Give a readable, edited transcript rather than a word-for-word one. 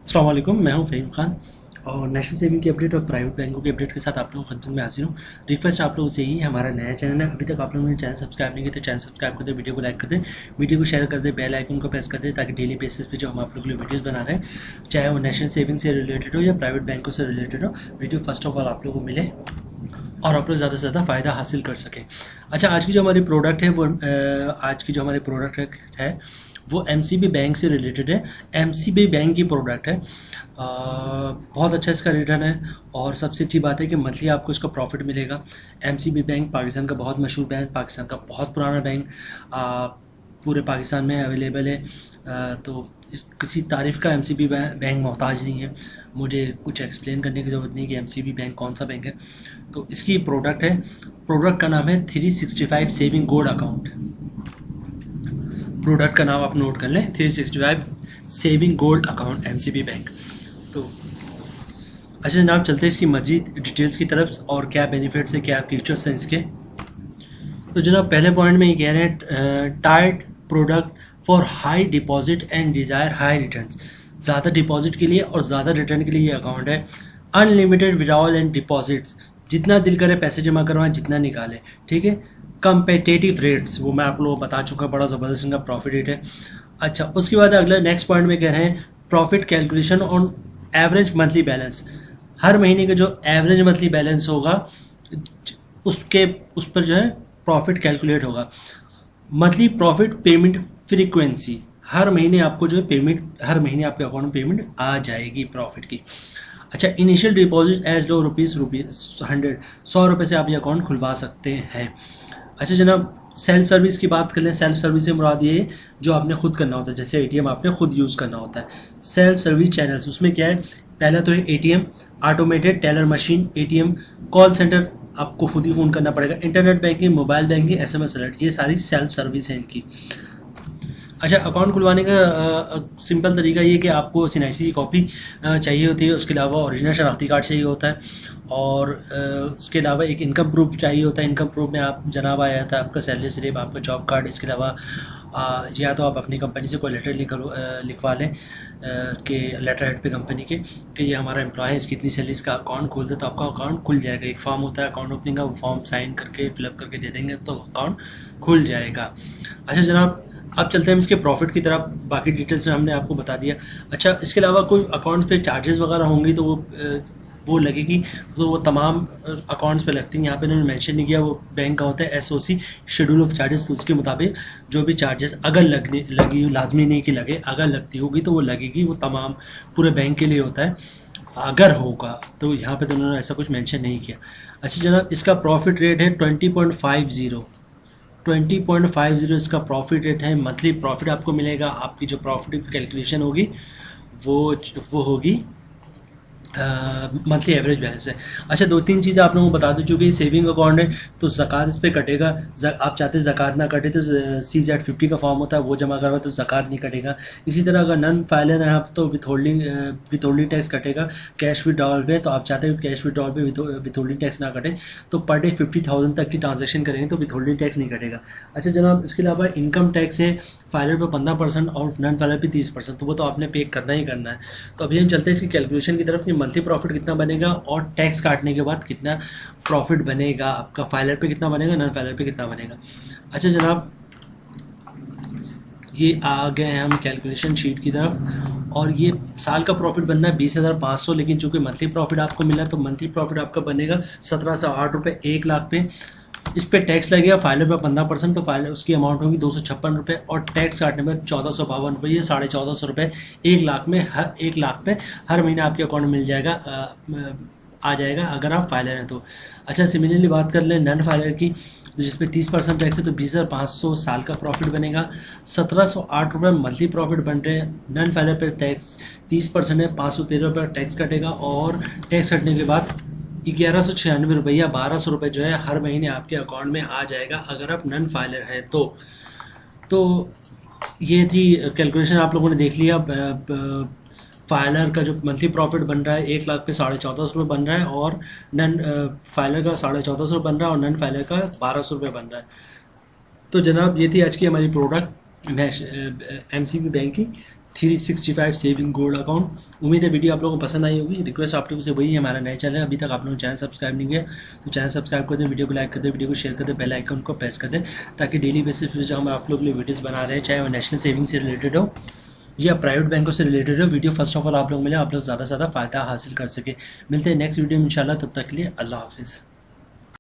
अस्सलाम वालेकुम, मैं हूं फ़हीम खान और नेशनल सेविंग की अपडेट और प्राइवेट बैंकों की अपडेट के साथ आप लोगों की खिदमत में हाजिर हूं। रिक्वेस्ट आप लोगों से यही है, हमारा नया चैनल है, अभी तक आप लोगों ने चैनल सब्सक्राइब नहीं किया तो चैनल सब्सक्राइब कर दें, वीडियो को लाइक कर दें, वीडियो को शेयर कर दें, बेल आइकन को प्रेस कर दें ताकि डेली बेसिस पे जो हम आप लोगों के लिए वीडियोज़ बना रहे हैं, चाहे वो नेशनल सेविंग से रिलेटेड हो या प्राइवेट बैंकों से रिलेटेड हो, वीडियो फर्स्ट ऑफ ऑल आप लोगों को मिले और आप लोग ज़्यादा से ज़्यादा फ़ायदा हासिल कर सकें। अच्छा, आज की जो हमारी प्रोडक्ट है वो एमसीबी बैंक से रिलेटेड है। एमसीबी बैंक की प्रोडक्ट है, बहुत अच्छा इसका रिटर्न है और सबसे अच्छी बात है कि मंथली आपको इसका प्रॉफिट मिलेगा। एमसीबी बैंक पाकिस्तान का बहुत मशहूर बैंक, पाकिस्तान का बहुत पुराना बैंक, पूरे पाकिस्तान में अवेलेबल है। तो इस किसी तारीफ़ का एमसीबी बैंक मोहताज नहीं है, मुझे कुछ एक्सप्लेन करने की ज़रूरत नहीं कि एमसीबी बैंक कौन सा बैंक है। तो इसकी प्रोडक्ट है, प्रोडक्ट का नाम है 365 सेविंग गोल्ड अकाउंट। प्रोडक्ट का नाम आप नोट कर लें, 365 saving gold account MCB bank. तो अच्छा जनाब, चलते हैं इसकी मज़ीद डिटेल्स की तरफ और क्या बेनिफिट्स है, क्या फीचर्स हैं इसके। तो जनाब, पहले पॉइंट में ये कह रहे हैं tight product for high deposit and desire high returns. ज़्यादा डिपॉजिट के लिए और ज़्यादा रिटर्न के लिए ये अकाउंट है। अनलिमिटेड विड्रॉल एंड डिपॉजिट्स, जितना दिल करे पैसे जमा करवाएं, जितना निकालें, ठीक है। कंपेटेटिव रेट्स, वो मैं आप लोगों को बता चुका, बड़ा ज़बरदस्त इनका प्रॉफिट रेट है। अच्छा, उसके बाद अगला नेक्स्ट पॉइंट में कह रहे हैं profit calculation on average monthly balance. हर महीने का जो एवरेज मंथली बैलेंस होगा उस पर जो है प्रॉफिट कैलकुलेट होगा। मंथली प्रॉफिट पेमेंट फ्रीक्वेंसी, हर महीने आपको जो है पेमेंट, हर महीने आपके अकाउंट में पेमेंट आ जाएगी प्रॉफिट की। अच्छा, initial deposit as low rupees 100 रुपये से आप ये अकाउंट खुलवा सकते हैं। अच्छा जनाब, सेल्फ सर्विस की बात कर लें। सेल्फ सर्विस से मुराद ये जो आपने खुद करना होता है, जैसे एटीएम आपने खुद यूज़ करना होता है। सेल्फ सर्विस चैनल्स, उसमें क्या है, पहला तो है ATM, automated teller machine, ATM, call centre आपको खुद ही फ़ोन करना पड़ेगा, internet banking, mobile banking, SMS alert, ये सारी सेल्फ सर्विस है इनकी। अच्छा, अकाउंट खुलवाने का सिंपल तरीका ये कि आपको एनआईसी की कॉपी चाहिए होती है, उसके अलावा ओरिजिनल शनाख्ती कार्ड चाहिए होता है और उसके अलावा एक इनकम प्रूफ चाहिए होता है। इनकम प्रूफ में आप जनाब आया था आपका सैलरी स्लिप, आपका जॉब कार्ड, इसके अलावा या तो आप अपनी कंपनी से कोई लेटर लिखवा लें कि लेटर हेड पे कंपनी के कि ये हमारा एम्प्लॉय है, इसकी इतनी सैलरी, इसका अकाउंट खोल दे तो आपका अकाउंट खुल जाएगा। एक फॉर्म होता है अकाउंट ओपनिंग का, वो फॉर्म साइन करके फिलअप करके दे देंगे तो अकाउंट खुल जाएगा। अच्छा जनाब, अब चलते हैं इसके प्रॉफिट की तरफ। बाकी डिटेल्स में हमने आपको बता दिया। अच्छा, इसके अलावा कोई अकाउंट्स पे चार्जेस वगैरह होंगी तो वो लगेगी, तो वो तमाम अकाउंट्स पे लगती हैं। यहाँ पे उन्होंने मेंशन नहीं किया, वो बैंक का होता है एसओसी, शेड्यूल ऑफ चार्जेस, तो उसके मुताबिक जो भी चार्जेस अगर लगी, लाजमी नहीं कि लगे, अगर लगती होगी तो वो लगेगी, वो तमाम पूरे बैंक के लिए होता है। अगर होगा तो यहाँ पे तो उन्होंने ऐसा कुछ मेंशन नहीं किया। अच्छा जनाब, इसका प्रॉफिट रेट है 20.50 इसका प्रॉफिट रेट है। मंथली प्रॉफिट आपको मिलेगा, आपकी जो प्रॉफिट की कैलकुलेशन होगी वो होगी मंथली एवरेज बैलेंस है। अच्छा, दो तीन चीज़ें आप लोगों को बता दूं, चूँकि सेविंग अकाउंट है तो ज़कात इस पर कटेगा। आप चाहते हैं ज़कात ना कटे तो CZ50 का फॉर्म होता है, वो जमा करवा तो ज़कात नहीं कटेगा। इसी तरह अगर नन फाइलर है आप तो विथहोल्डिंग टैक्स कटेगा। कैश विड्रॉल पे तो आप चाहते हैं कैश विड्रॉल पे विथहोल्डिंग टैक्स ना कटे तो पर डे 50,000 तक की ट्रांजेक्शन करेंगे तो विथहोल्डिंग टैक्स नहीं कटेगा। अच्छा जनाब, इसके अलावा इनकम टैक्स है फाइलर पे 15% और नन फाइलर पे 30%, तो वो तो आपने पे करना ही करना है। तो अभी हम चलते हैं इसकी कैलकुलेशन की तरफ कि मंथली प्रॉफिट कितना बनेगा और टैक्स काटने के बाद कितना प्रॉफिट बनेगा, आपका फाइलर पे कितना बनेगा, नन फाइलर पे कितना बनेगा। अच्छा जनाब, ये आ गए हैं हम कैलकुलेशन शीट की तरफ और ये साल का प्रॉफिट बनना है 20,500, लेकिन चूंकि मंथली प्रॉफिट आपको मिला तो मंथली प्रॉफिट आपका बनेगा 1708 रुपये 1 लाख पे। इस पे टैक्स लगेगा फाइलर पे 15%, तो फाइलर उसकी अमाउंट होगी 256 रुपये और टैक्स काटने में 1452 रुपये, ये 1450 रुपये 1 लाख में, हर 1 लाख पे हर महीने आपके अकाउंट में मिल जाएगा, आ जाएगा अगर आप फाइलर हैं तो। अच्छा, सिमिलरली बात कर लें नन फाइलर की, तो जिस पे 30% टैक्स है तो 20,500 साल का प्रॉफिट बनेगा। 1708 रुपये मंथली प्रॉफिट बन रहे हैं। नन फाइलर पर टैक्स 30% है, 513 रुपये टैक्स कटेगा और टैक्स कटने के बाद 1196 रुपये या 1200 रुपये जो है हर महीने आपके अकाउंट में आ जाएगा अगर आप नन फाइलर हैं तो ये थी कैलकुलेशन, आप लोगों ने देख लिया। फाइलर का जो मंथली प्रॉफिट बन रहा है 1 लाख पे 1450 रुपये बन रहा है और नन फाइलर का 1450 रुपये बन रहा है और नन फाइलर का 1200 रुपये बन रहा है। तो जनाब, ये थी आज की हमारी प्रोडक्ट एमसीबी बैंक की 365 सेविंग गोल्ड अकाउंट। उम्मीद है वीडियो आप लोगों को पसंद आई होगी। रिक्वेस्ट आप लोगों से वही है, हमारा नया चैनल है, अभी तक आप लोगों ने चैनल सब्सक्राइब नहीं किया तो चैनल सब्सक्राइब कर दें, वीडियो को लाइक कर दें, वीडियो को शेयर कर दें, बेल आइकन को प्रेस कर दें, ताकि डेली बेसिस पे जो हम आप लोग के लिए वीडियोज़ बना रहे हैं, चाहे वो नेशनल सेविंग से रिलेटेड हो या प्राइवेट बैंकों से रिलेटेड हो, वीडियो फर्स्ट ऑफ ऑल आप लोग मिले, आप लोग ज़्यादा से ज़्यादा फ़ायदा हासिल कर सके। मिलते हैं नेक्स्ट वीडियो में इंशाल्लाह, तब तक के लिए अल्लाह हाफिज़।